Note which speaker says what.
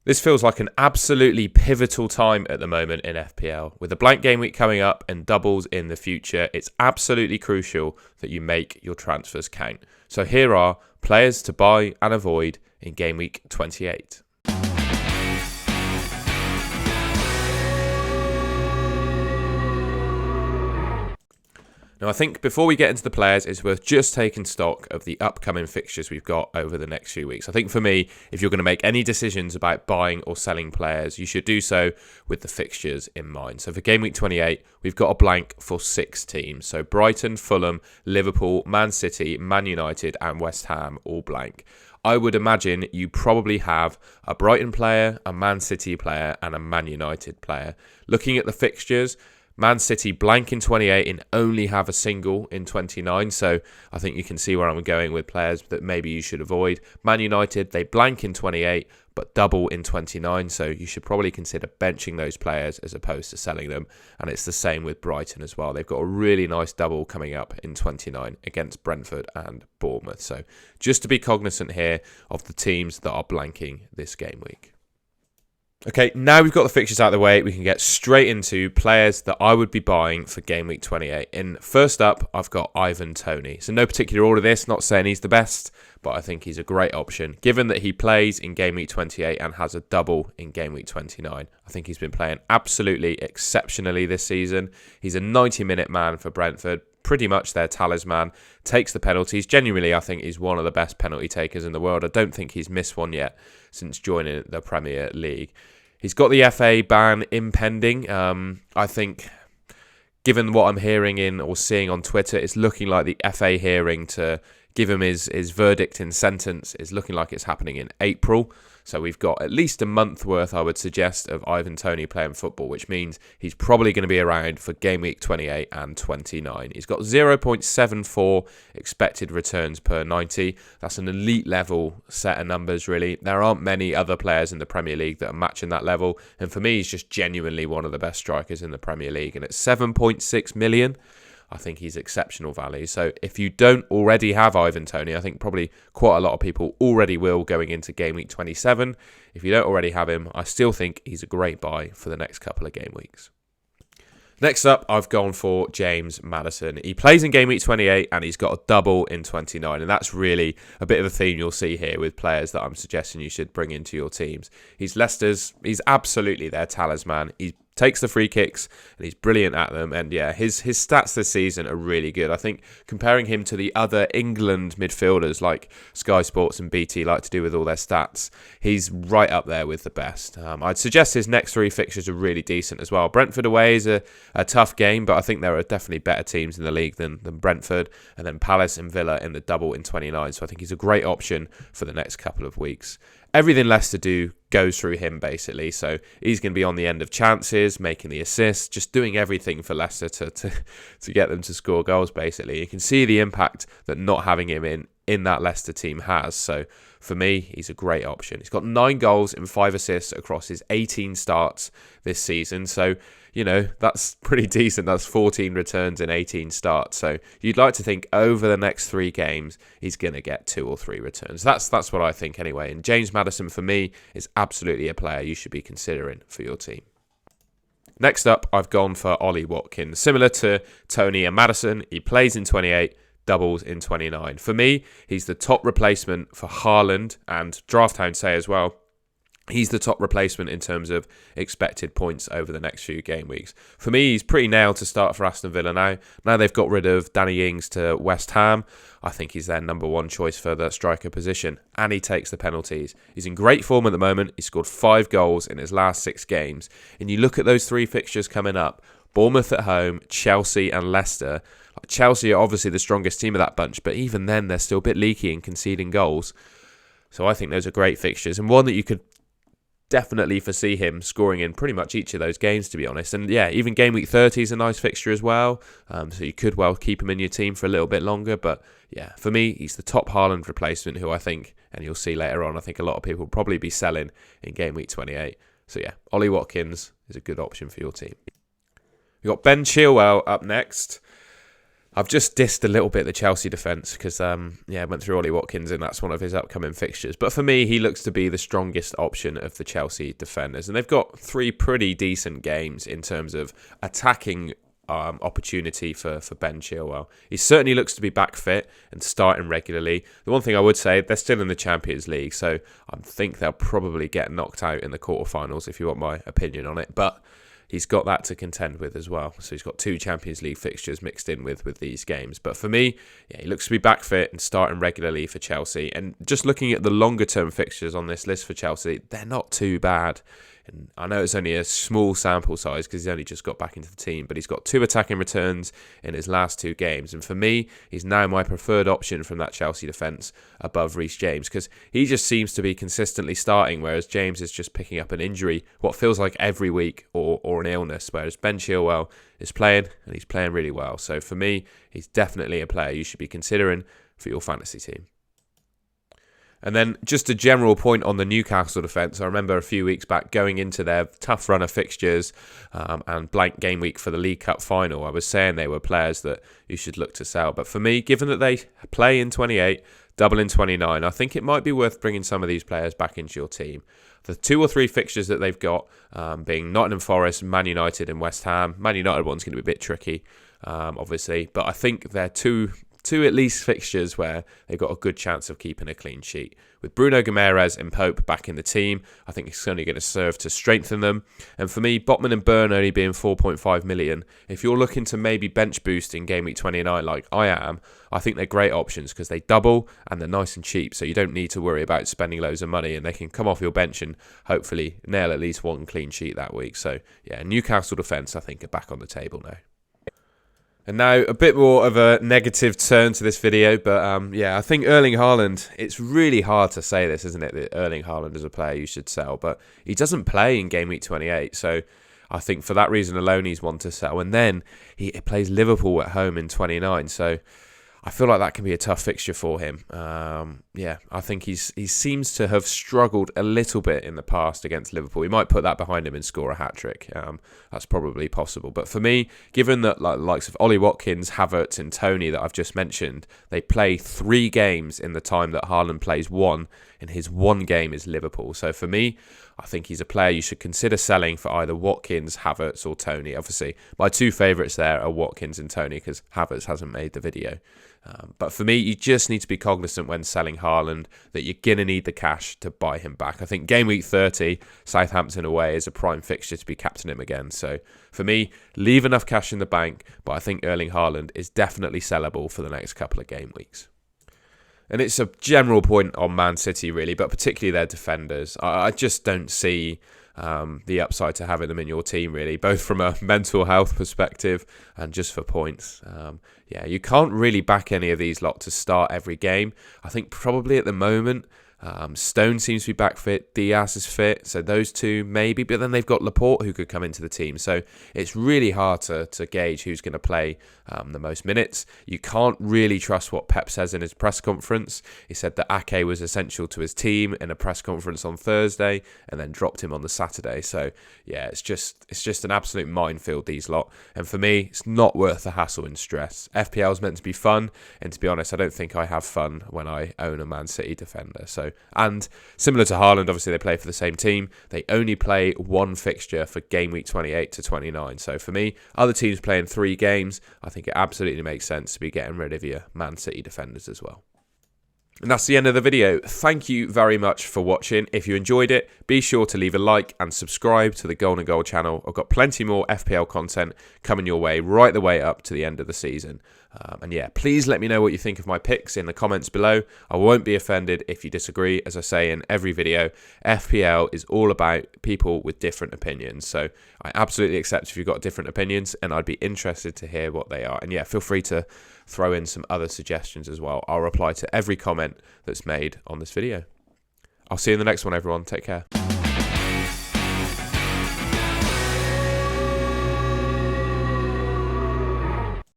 Speaker 1: This feels like an absolutely pivotal time at the moment in FPL. With a blank game week coming up and doubles in the future, it's absolutely crucial that you make your transfers count. So here are players to buy and avoid in game week 28. Now, I think before we get into the players, it's worth just taking stock of the upcoming fixtures we've got over the next few weeks. I think for me, if you're going to make any decisions about buying or selling players, you should do so with the fixtures in mind. So for game week 28, we've got a blank for 6 teams. So Brighton, Fulham, Liverpool, Man City, Man United and West Ham all blank. I would imagine you probably have a Brighton player, a Man City player and a Man United player. Looking at the fixtures, Man City blank in 28 and only have a single in 29. So I think you can see where I'm going with players that maybe you should avoid. Man United, they blank in 28 but double in 29. So you should probably consider benching those players as opposed to selling them. And it's the same with Brighton as well. They've got a really nice double coming up in 29 against Brentford and Bournemouth. So just to be cognizant here of the teams that are blanking this game week. Okay, now we've got the fixtures out of the way, we can get straight into players that I would be buying for game week 28. And first up, I've got Ivan Toney. So no particular order this, not saying he's the best, but I think he's a great option. Given that he plays in game week 28 and has a double in game week 29, I think he's been playing absolutely exceptionally this season. He's a 90-minute man for Brentford, pretty much their talisman, takes the penalties. Genuinely, I think he's one of the best penalty takers in the world. I don't think he's missed one yet since joining the Premier League. He's got the FA ban impending. I think, given what I'm hearing in or seeing on Twitter, it's looking like the FA hearing to give him his verdict and sentence is looking like it's happening in April. So we've got at least a month worth, I would suggest, of Ivan Toney playing football, which means he's probably going to be around for game week 28 and 29. He's got 0.74 expected returns per 90. That's an elite level set of numbers, really. There aren't many other players in the Premier League that are matching that level. And for me, he's just genuinely one of the best strikers in the Premier League. And at 7.6 million, I think he's exceptional value. So if you don't already have Ivan Toney, I think probably quite a lot of people already will going into game week 27. If you don't already have him, I still think he's a great buy for the next couple of game weeks. Next up, I've gone for James Maddison. He plays in game week 28 and he's got a double in 29. And that's really a bit of a theme you'll see here with players that I'm suggesting you should bring into your teams. He's absolutely their talisman. He takes the free kicks and he's brilliant at them. And yeah, his stats this season are really good. I think comparing him to the other England midfielders like Sky Sports and BT like to do with all their stats, he's right up there with the best. I'd suggest his next 3 fixtures are really decent as well. Brentford away is a tough game, but I think there are definitely better teams in the league than Brentford. And then Palace and Villa in the double in 29. So I think he's a great option for the next couple of weeks. Everything Leicester do goes through him, basically. So he's going to be on the end of chances, making the assists, just doing everything for Leicester to get them to score goals, basically. You can see the impact that not having him in that Leicester team has. So for me, he's a great option. He's got 9 goals and 5 assists across his 18 starts this season. So, you know, that's pretty decent. That's 14 returns in 18 starts. So you'd like to think over the next 3 games, he's going to get 2 or 3 returns. That's what I think anyway. And James Maddison, for me, is absolutely a player you should be considering for your team. Next up, I've gone for Ollie Watkins. Similar to Toney and Maddison, he plays in 28, doubles in 29. For me, he's the top replacement for Haaland, and Draft Hound say as well, he's the top replacement in terms of expected points over the next few game weeks. For me, he's pretty nailed to start for Aston Villa now. Now they've got rid of Danny Ings to West Ham. I think he's their number 1 choice for the striker position, and he takes the penalties. He's in great form at the moment. He scored 5 goals in his last 6 games. And you look at those 3 fixtures coming up, Bournemouth at home, Chelsea and Leicester. Chelsea are obviously the strongest team of that bunch, but even then they're still a bit leaky and conceding goals. So I think those are great fixtures, and one that you could definitely foresee him scoring in pretty much each of those games, to be honest. And yeah, even game week 30 is a nice fixture as well. So you could well keep him in your team for a little bit longer. But yeah, for me, he's the top Haaland replacement who I think, and you'll see later on, I think a lot of people will probably be selling in game week 28. So yeah, Ollie Watkins is a good option for your team. We've got Ben Chilwell up next. I've just dissed a little bit the Chelsea defence because, I went through Ollie Watkins and that's one of his upcoming fixtures. But for me, he looks to be the strongest option of the Chelsea defenders. And they've got 3 pretty decent games in terms of attacking opportunity for Ben Chilwell. He certainly looks to be back fit and starting regularly. The one thing I would say, they're still in the Champions League, so I think they'll probably get knocked out in the quarterfinals if you want my opinion on it. But he's got that to contend with as well. So he's got 2 Champions League fixtures mixed in with these games. But for me, he looks to be back fit and starting regularly for Chelsea. And just looking at the longer term fixtures on this list for Chelsea, they're not too bad. And I know it's only a small sample size because he's only just got back into the team, but he's got 2 attacking returns in his last 2 games. And for me, he's now my preferred option from that Chelsea defence above Reece James because he just seems to be consistently starting, whereas James is just picking up an injury, what feels like every week, or an illness, whereas Ben Chilwell is playing, and he's playing really well. So for me, he's definitely a player you should be considering for your fantasy team. And then just a general point on the Newcastle defence. I remember a few weeks back going into their tough run of fixtures and blank game week for the League Cup final. I was saying they were players that you should look to sell. But for me, given that they play in 28, double in 29, I think it might be worth bringing some of these players back into your team. The 2 or 3 fixtures that they've got being Nottingham Forest, Man United and West Ham. Man United one's going to be a bit tricky, obviously. But I think they're two at least fixtures where they've got a good chance of keeping a clean sheet. With Bruno Guimaraes and Pope back in the team, I think it's only going to serve to strengthen them. And for me, Botman and Byrne only being 4.5 million, if you're looking to maybe bench boost in game week 29 like I am, I think they're great options because they double and they're nice and cheap, so you don't need to worry about spending loads of money and they can come off your bench and hopefully nail at least 1 clean sheet that week. So yeah, Newcastle defence I think are back on the table now. And now a bit more of a negative turn to this video, but I think Erling Haaland, it's really hard to say this, isn't it, that Erling Haaland is a player you should sell, but he doesn't play in game week 28, so I think for that reason alone he's one to sell. And then he plays Liverpool at home in 29, so I feel like that can be a tough fixture for him. I think he seems to have struggled a little bit in the past against Liverpool. He might put that behind him and score a hat-trick. That's probably possible. But for me, given that like likes of Ollie Watkins, Havertz and Toney that I've just mentioned, they play 3 games in the time that Haaland plays 1, and his 1 game is Liverpool. So for me, I think he's a player you should consider selling for either Watkins, Havertz or Toney. Obviously, my 2 favourites there are Watkins and Toney because Havertz hasn't made the video. But for me, you just need to be cognizant when selling Haaland that you're going to need the cash to buy him back. I think game week 30, Southampton away is a prime fixture to be captain him again. So for me, leave enough cash in the bank, but I think Erling Haaland is definitely sellable for the next couple of game weeks. And it's a general point on Man City, really, but particularly their defenders. I just don't see the upside to having them in your team, really, both from a mental health perspective and just for points. You can't really back any of these lot to start every game. I think probably at the moment, Stone seems to be back fit. Diaz is fit. So those 2 maybe. But then they've got Laporte who could come into the team. So it's really hard to gauge who's going to play the most minutes. You can't really trust what Pep says in his press conference. He said that Ake was essential to his team in a press conference on Thursday and then dropped him on the Saturday. So yeah, it's just an absolute minefield, these lot. And for me, it's not worth the hassle and stress. FPL is meant to be fun. And to be honest, I don't think I have fun when I own a Man City defender. So, and similar to Haaland, obviously they play for the same team. They only play 1 fixture for game week 28 to 29. So for me, other teams playing 3 games, I think it absolutely makes sense to be getting rid of your Man City defenders as well. And that's the end of the video. Thank you very much for watching. If you enjoyed it, be sure to leave a like and subscribe to the Golden Goal channel. I've got plenty more FPL content coming your way right the way up to the end of the season. Please let me know what you think of my picks in the comments below. I won't be offended if you disagree. As I say in every video, FPL is all about people with different opinions. So I absolutely accept if you've got different opinions, and I'd be interested to hear what they are. And feel free to throw in some other suggestions as well. I'll reply to every comment that's made on this video. I'll see you in the next one, everyone. Take care.